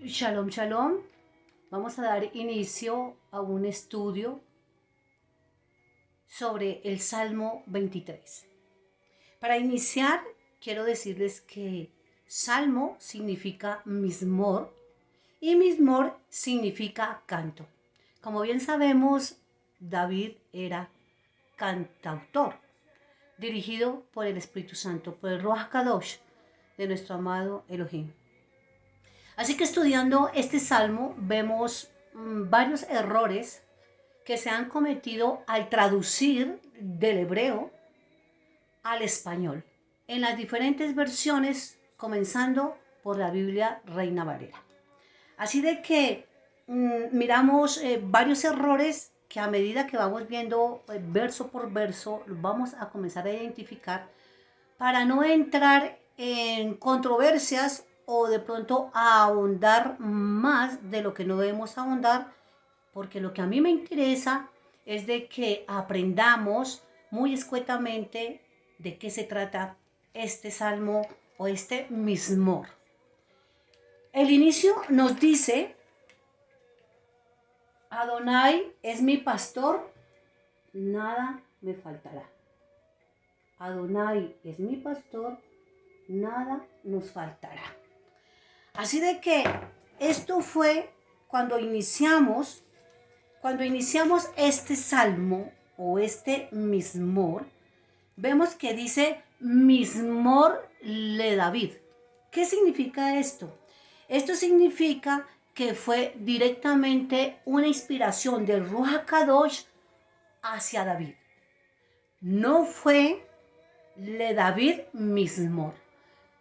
Shalom, shalom. Vamos a dar inicio a un estudio sobre el Salmo 23. Para iniciar, quiero decirles que Salmo significa mismor y mismor significa canto. Como bien sabemos, David era cantautor, dirigido por el Espíritu Santo, por el Ruach Kadosh de nuestro amado Elohim. Así que estudiando este salmo vemos varios errores que se han cometido al traducir del hebreo al español en las diferentes versiones, comenzando por la Biblia Reina Valera. Así de que miramos varios errores que a medida que vamos viendo verso por verso, vamos a comenzar a identificar para no entrar en controversias o de pronto a ahondar más de lo que no debemos ahondar, porque lo que a mí me interesa es de que aprendamos muy escuetamente de qué se trata este salmo o este mismor. El inicio nos dice: Adonai es mi pastor, nada me faltará. Adonai es mi pastor, nada nos faltará. Así de que esto fue cuando iniciamos este salmo o este mismor, vemos que dice mismor le David. ¿Qué significa esto? Esto significa que fue directamente una inspiración del Ruach HaKadosh hacia David. No fue le David mismor,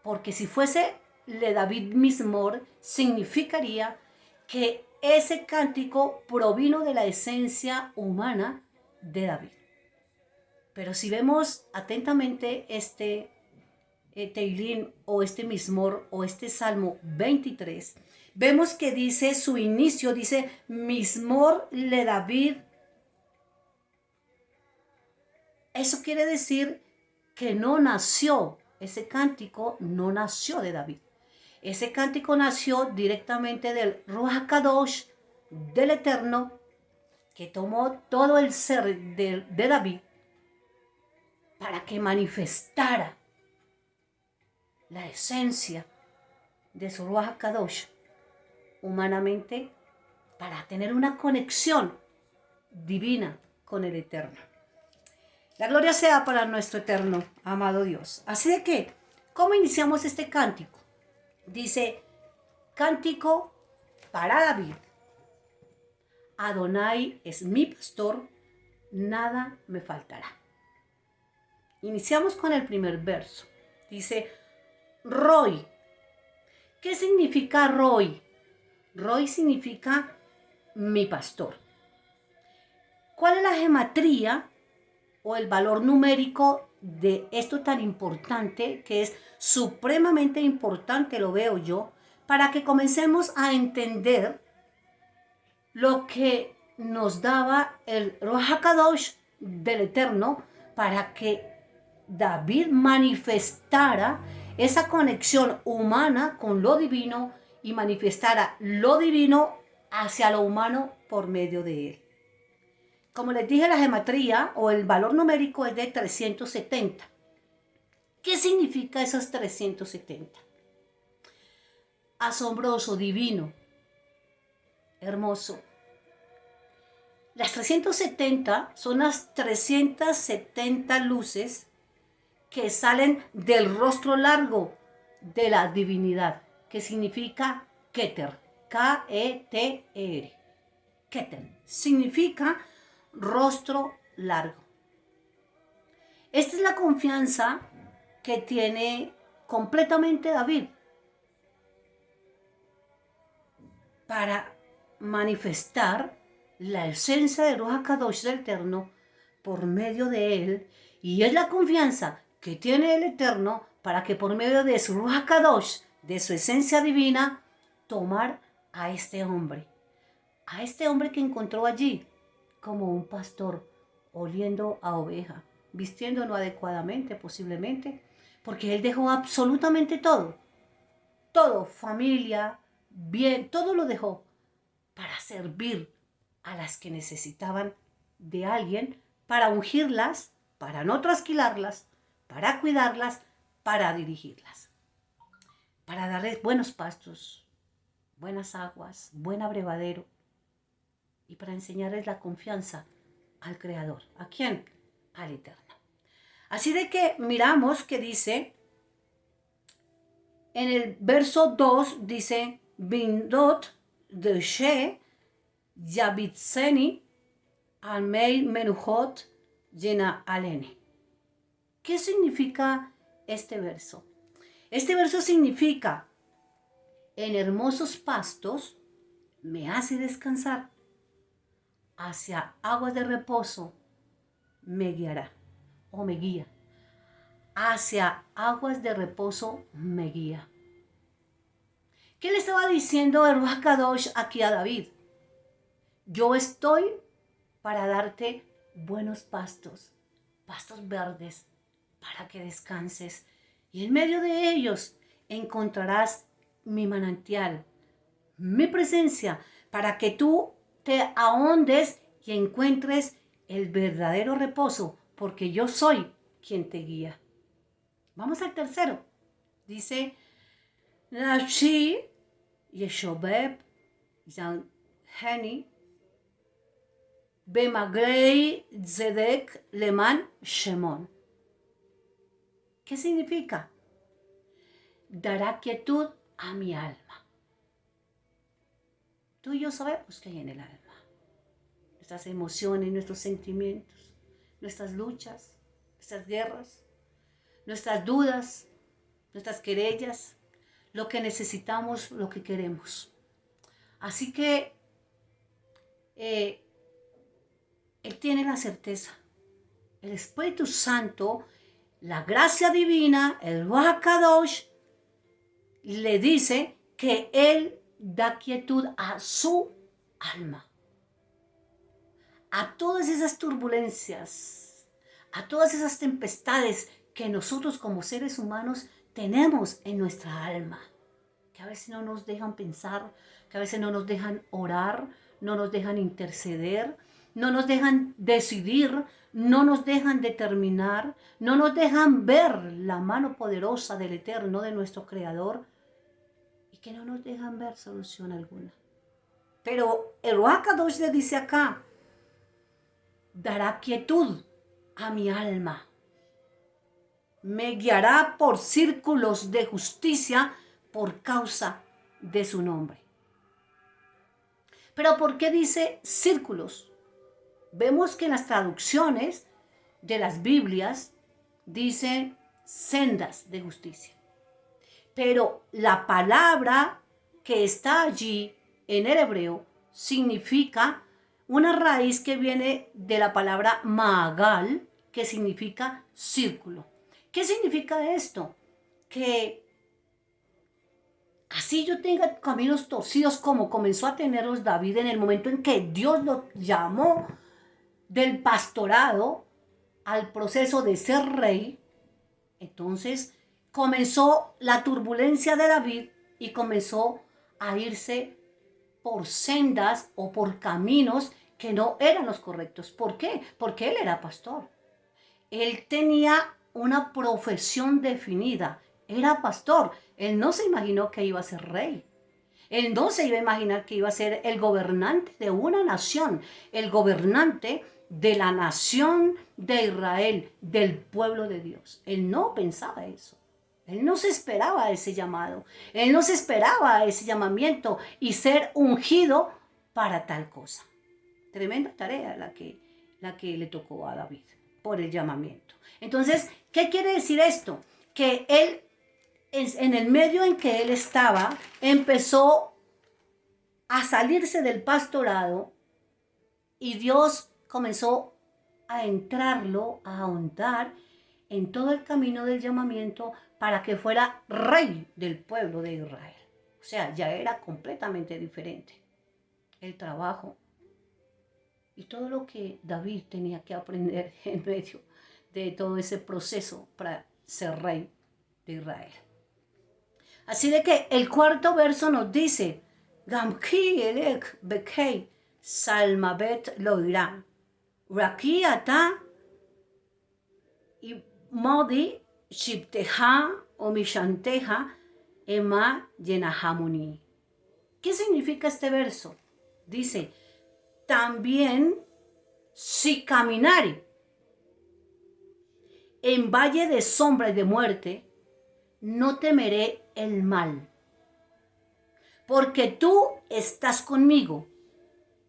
porque si fuese le David mismor, significaría que ese cántico provino de la esencia humana de David. Pero si vemos atentamente este Teilín o este mismor o este Salmo 23, vemos que dice su inicio, dice mismor le David. Eso quiere decir que no nació, ese cántico no nació de David. Ese cántico nació directamente del Ruach HaKadosh, del Eterno, que tomó todo el ser de David para que manifestara la esencia de su Ruach HaKadosh humanamente, para tener una conexión divina con el Eterno. La gloria sea para nuestro eterno, amado Dios. Así de que, ¿cómo iniciamos este cántico? Dice, cántico para David. Adonai es mi pastor, nada me faltará. Iniciamos con el primer verso. Dice, Roy. ¿Qué significa Roy? Roy significa mi pastor. ¿Cuál es la gematría o el valor numérico de esto tan importante, que es supremamente importante, lo veo yo, para que comencemos a entender lo que nos daba el Ruach HaKadosh del Eterno, para que David manifestara esa conexión humana con lo divino y manifestara lo divino hacia lo humano por medio de él. Como les dije, la gematría o el valor numérico es de 370. ¿Qué significa esos 370? Asombroso, divino, hermoso. Las 370 son las 370 luces que salen del rostro largo de la divinidad, que significa Keter, K-E-T-E-R. Keter significa rostro largo. Esta es la confianza que tiene completamente David para manifestar la esencia de Ruach HaKadosh del Eterno por medio de él, y es la confianza que tiene el Eterno para que por medio de su Ruach HaKadosh, de su esencia divina, tomar a este hombre que encontró allí como un pastor, oliendo a oveja, vistiéndolo adecuadamente posiblemente, porque él dejó absolutamente todo, familia, bien, todo lo dejó para servir a las que necesitaban de alguien, para ungirlas, para no trasquilarlas, para cuidarlas, para dirigirlas, para darles buenos pastos, buenas aguas, buen abrevadero y para enseñarles la confianza al Creador. ¿A quién? Al Eterno. Así de que miramos que dice, en el verso 2 dice, Bindot de She, Yabitzeni, Almei Menuhot, Yena Alene. ¿Qué significa este verso? Este verso significa, en hermosos pastos me hace descansar, hacia aguas de reposo me guiará o me guía. Hacia aguas de reposo me guía. ¿Qué le estaba diciendo el Ruach Kadosh aquí a David? Yo estoy para darte buenos pastos, pastos verdes, para que descanses. Y en medio de ellos encontrarás mi manantial, mi presencia, para que tú te ahondes y encuentres el verdadero reposo, porque yo soy quien te guía. Vamos al tercero. Dice, Nafshi Yeshobeb Heni Bemagrei Zedek Leman Shemon. ¿Qué significa? Dará quietud a mi alma. Tú y yo sabemos que hay en el alma. Nuestras emociones, nuestros sentimientos, nuestras luchas, nuestras guerras, nuestras dudas, nuestras querellas, lo que necesitamos, lo que queremos. Así que Él tiene la certeza. El Espíritu Santo, la gracia divina, el Ruach Kadosh, le dice que Él da quietud a su alma. A todas esas turbulencias, a todas esas tempestades que nosotros como seres humanos tenemos en nuestra alma, que a veces no nos dejan pensar, que a veces no nos dejan orar, no nos dejan interceder, no nos dejan decidir, no nos dejan determinar, no nos dejan ver la mano poderosa del Eterno, de nuestro Creador, y que no nos dejan ver solución alguna. Pero el Ruach Kadosh le dice acá, dará quietud a mi alma, me guiará por círculos de justicia por causa de su nombre. Pero ¿por qué dice círculos? Vemos que en las traducciones de las Biblias dice sendas de justicia. Pero la palabra que está allí en el hebreo significa una raíz que viene de la palabra maagal, que significa círculo. ¿Qué significa esto? Que así yo tenga caminos torcidos como comenzó a tenerlos David en el momento en que Dios lo llamó del pastorado al proceso de ser rey, entonces comenzó la turbulencia de David y comenzó a irse por sendas o por caminos que no eran los correctos. ¿Por qué? Porque él era pastor. Él tenía una profesión definida. Era pastor. Él no se imaginó que iba a ser rey. Él no se iba a imaginar que iba a ser el gobernante de una nación, el gobernante de la nación de Israel, del pueblo de Dios. Él no pensaba eso. Él no se esperaba ese llamado. Él no se esperaba ese llamamiento y ser ungido para tal cosa. Tremenda tarea la que le tocó a David por el llamamiento. Entonces, ¿qué quiere decir esto? Que él, en el medio en que él estaba, empezó a salirse del pastorado y Dios comenzó a entrarlo, a ahondar en todo el camino del llamamiento para que fuera rey del pueblo de Israel. O sea, ya era completamente diferente el trabajo y todo lo que David tenía que aprender en medio de todo ese proceso para ser rey de Israel. Así de que el cuarto verso nos dice, Gamki elek bekei salmabet loirá. Raki ata y modi shipteja o mishanteja ema yenahamuni. ¿Qué significa este verso? Dice, también si caminare en valle de sombra y de muerte, no temeré el mal, porque tú estás conmigo,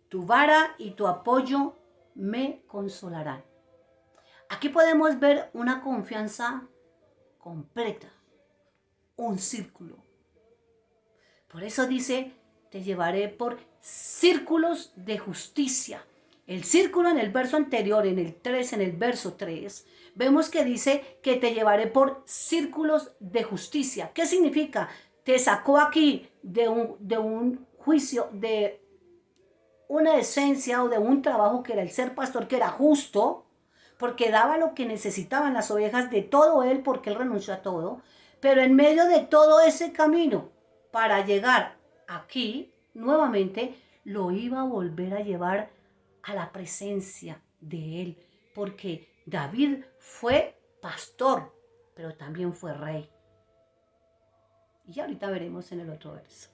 tu vara y tu apoyo me consolarán. Aquí podemos ver una confianza completa, un círculo. Por eso dice, te llevaré por círculos de justicia. El círculo en el verso anterior, en el 3, en el verso 3, vemos que dice que te llevaré por círculos de justicia. ¿Qué significa? Te sacó aquí de un juicio, de una esencia o de un trabajo que era el ser pastor, que era justo, porque daba lo que necesitaban las ovejas de todo él, porque él renunció a todo. Pero en medio de todo ese camino, para llegar aquí, nuevamente, lo iba a volver a llevar a la presencia de él, porque David fue pastor, pero también fue rey. Y ahorita veremos en el otro verso.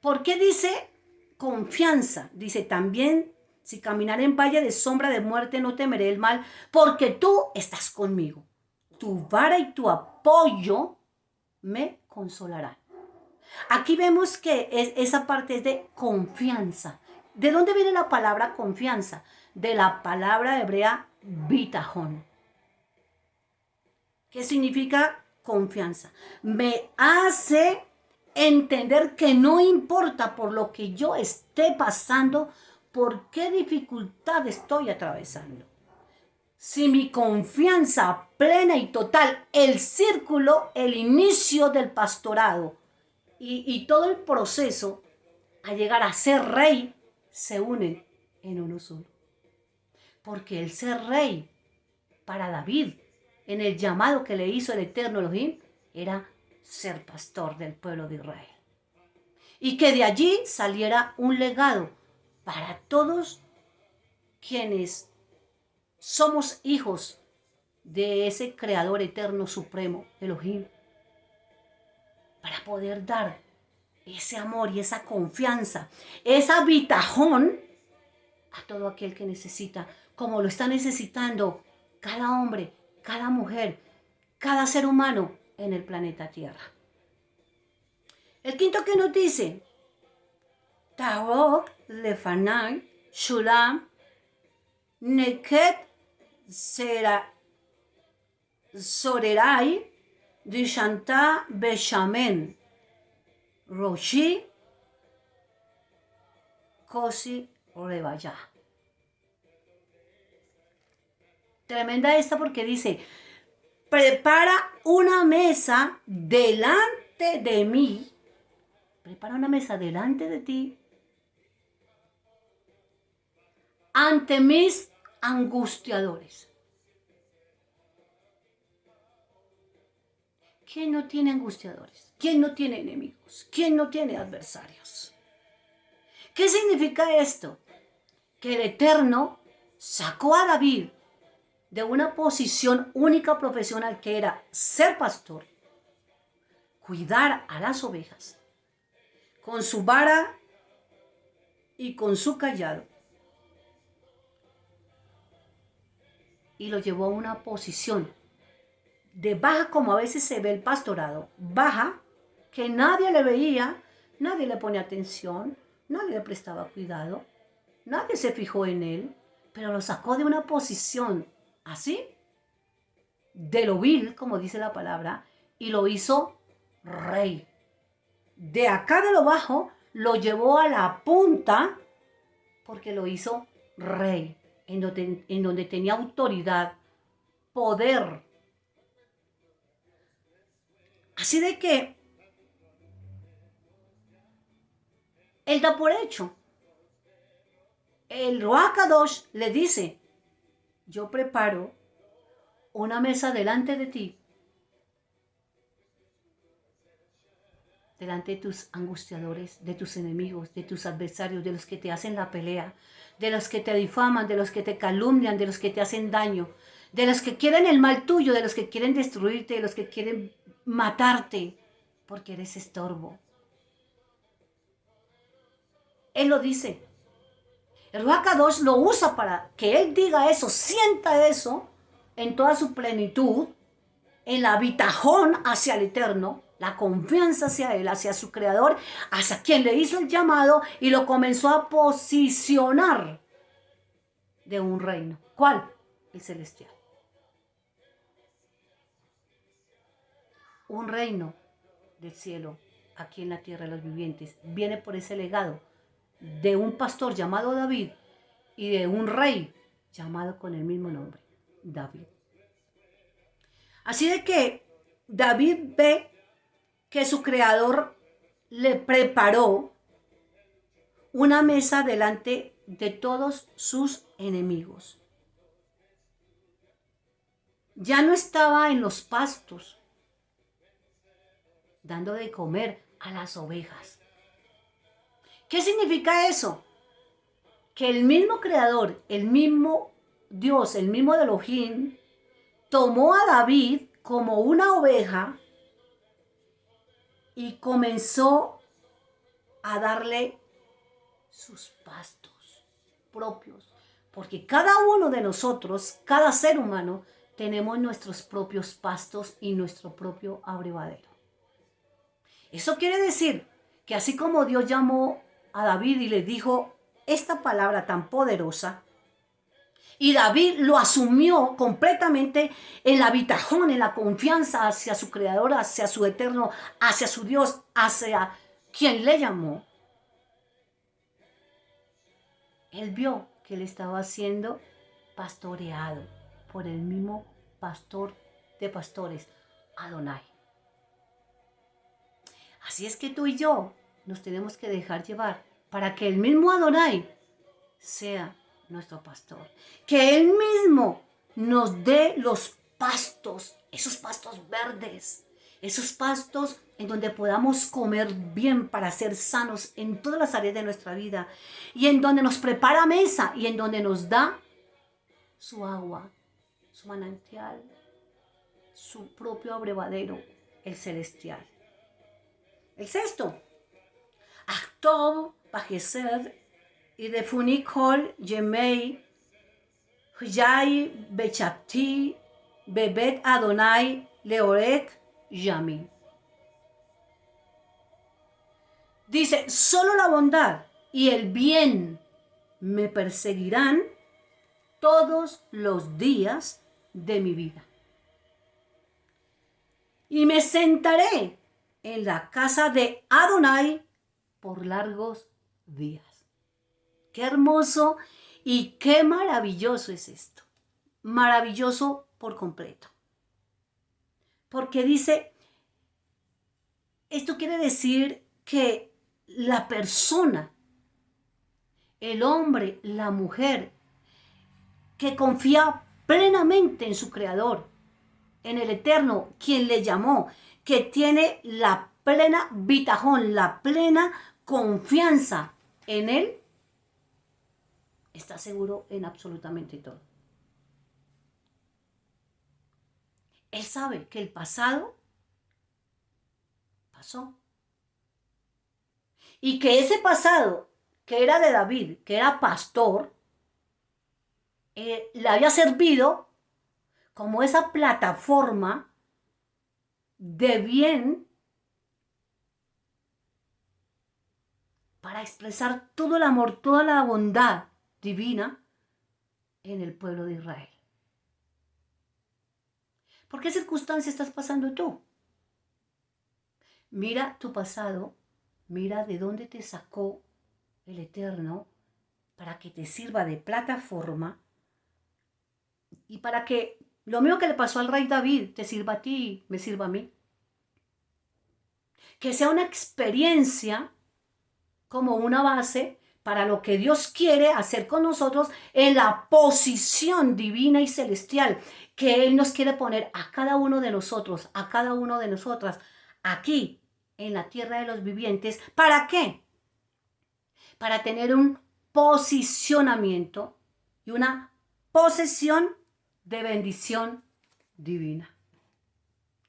¿Por qué dice confianza? Dice también, si caminar en valle de sombra de muerte no temeré el mal, porque tú estás conmigo. Tu vara y tu apoyo me consolarán. Aquí vemos que esa parte es de confianza. ¿De dónde viene la palabra confianza? De la palabra hebrea bitajón. ¿Qué significa confianza? Me hace entender que no importa por lo que yo esté pasando, por qué dificultad estoy atravesando. Si mi confianza plena y total, el círculo, el inicio del pastorado y todo el proceso a llegar a ser rey se unen en uno solo. Porque el ser rey para David, en el llamado que le hizo el eterno Elohim, era ser pastor del pueblo de Israel. Y que de allí saliera un legado para todos quienes somos hijos de ese creador eterno supremo, Elohim, para poder dar ese amor y esa confianza, esa bitajón a todo aquel que necesita, como lo está necesitando cada hombre, cada mujer, cada ser humano en el planeta Tierra. El quinto que nos dice, Tarok lefanai shulam neket sorerai dishanta beshamen roshi kosi rebaya. Tremenda esta porque dice, prepara una mesa delante de mí, prepara una mesa delante de ti, ante mis angustiadores. ¿Quién no tiene angustiadores? ¿Quién no tiene enemigos? ¿Quién no tiene adversarios? ¿Qué significa esto? Que el Eterno sacó a David de una posición única profesional que era ser pastor, cuidar a las ovejas, con su vara y con su callado, y lo llevó a una posición de baja, como a veces se ve el pastorado, baja, que nadie le veía, nadie le ponía atención, nadie le prestaba cuidado, nadie se fijó en él, pero lo sacó de una posición así, de lo vil, como dice la palabra, y lo hizo rey. De acá de lo bajo, lo llevó a la punta, porque lo hizo rey, en donde tenía autoridad, poder. Así de que él da por hecho. El Ruach Kadosh le dice, yo preparo una mesa delante de ti delante de tus angustiadores, de tus enemigos, de tus adversarios, de los que te hacen la pelea, de los que te difaman, de los que te calumnian, de los que te hacen daño, de los que quieren el mal tuyo, de los que quieren destruirte, de los que quieren matarte, porque eres estorbo. Él lo dice. El Ruach Kadosh lo usa para que él diga eso, sienta eso en toda su plenitud, en la bitajón hacia el Eterno, la confianza hacia él, hacia su creador, hacia quien le hizo el llamado y lo comenzó a posicionar de un reino. ¿Cuál? El celestial. Un reino del cielo aquí en la tierra de los vivientes viene por ese legado de un pastor llamado David y de un rey llamado con el mismo nombre, David. Así de que David ve que su creador le preparó una mesa delante de todos sus enemigos. Ya no estaba en los pastos dando de comer a las ovejas. ¿Qué significa eso? Que el mismo creador, el mismo Dios, el mismo Elohim, tomó a David como una oveja y comenzó a darle sus pastos propios. Porque cada uno de nosotros, cada ser humano, tenemos nuestros propios pastos y nuestro propio abrevadero. Eso quiere decir que así como Dios llamó a David y le dijo esta palabra tan poderosa, y David lo asumió completamente en la bitajón, en la confianza hacia su creador, hacia su eterno, hacia su Dios, hacia quien le llamó. Él vio que él estaba siendo pastoreado por el mismo pastor de pastores, Adonai. Así es que tú y yo nos tenemos que dejar llevar para que el mismo Adonai sea nuestro pastor. Que Él mismo nos dé los pastos, esos pastos verdes, esos pastos en donde podamos comer bien para ser sanos en todas las áreas de nuestra vida y en donde nos prepara mesa y en donde nos da su agua, su manantial, su propio abrevadero, el celestial. El sexto, Actob, Bajesed, y de Funicol, Yemei, Huyai, Bechapti, Bebet Adonai, Leorek, Yami. Dice, solo la bondad y el bien me perseguirán todos los días de mi vida. Y me sentaré en la casa de Adonai por largos días. Qué hermoso y qué maravilloso es esto. Maravilloso por completo. Porque dice, esto quiere decir que la persona, el hombre, la mujer, que confía plenamente en su creador, en el eterno, quien le llamó, que tiene la plena bitajón, la plena confianza en él, está seguro en absolutamente todo. Él sabe que el pasado pasó. Y que ese pasado, que era de David, que era pastor, le había servido como esa plataforma de bien para expresar todo el amor, toda la bondad divina en el pueblo de Israel. ¿Por qué circunstancia estás pasando tú? Mira tu pasado, mira de dónde te sacó el Eterno para que te sirva de plataforma y para que lo mismo que le pasó al rey David te sirva a ti, me sirva a mí. Que sea una experiencia como una base para lo que Dios quiere hacer con nosotros en la posición divina y celestial que Él nos quiere poner a cada uno de nosotros, a cada uno de nosotras, aquí en la tierra de los vivientes. ¿Para qué? Para tener un posicionamiento y una posesión de bendición divina.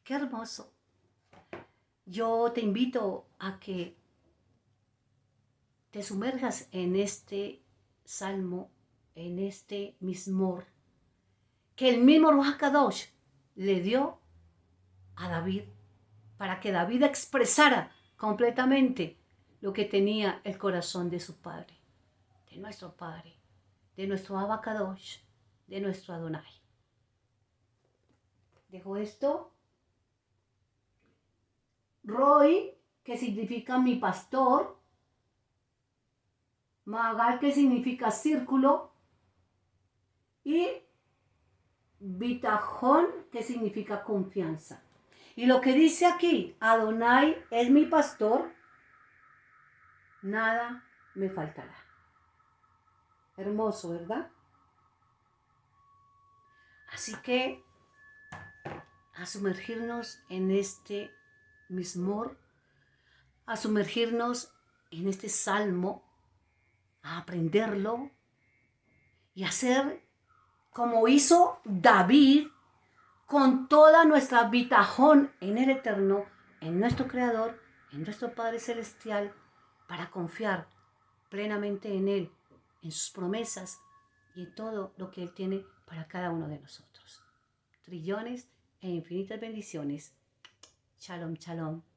¡Qué hermoso! Yo te invito a que te sumerjas en este salmo, en este mismor, que el mismo Ruach HaKadosh le dio a David, para que David expresara completamente lo que tenía el corazón de su padre, de nuestro padre, de nuestro Abba Kadosh, de nuestro Adonai. Dejo esto. Roy, que significa mi pastor. Magal, que significa círculo. Y Bitajón, que significa confianza. Y lo que dice aquí, Adonai es mi pastor, nada me faltará. Hermoso, ¿verdad? Así que a sumergirnos en este mismor, a sumergirnos en este salmo, a aprenderlo y hacer como hizo David con toda nuestra bitajón en el Eterno, en nuestro Creador, en nuestro Padre Celestial, para confiar plenamente en Él, en sus promesas y en todo lo que Él tiene para cada uno de nosotros. Trillones e infinitas bendiciones. Shalom, shalom.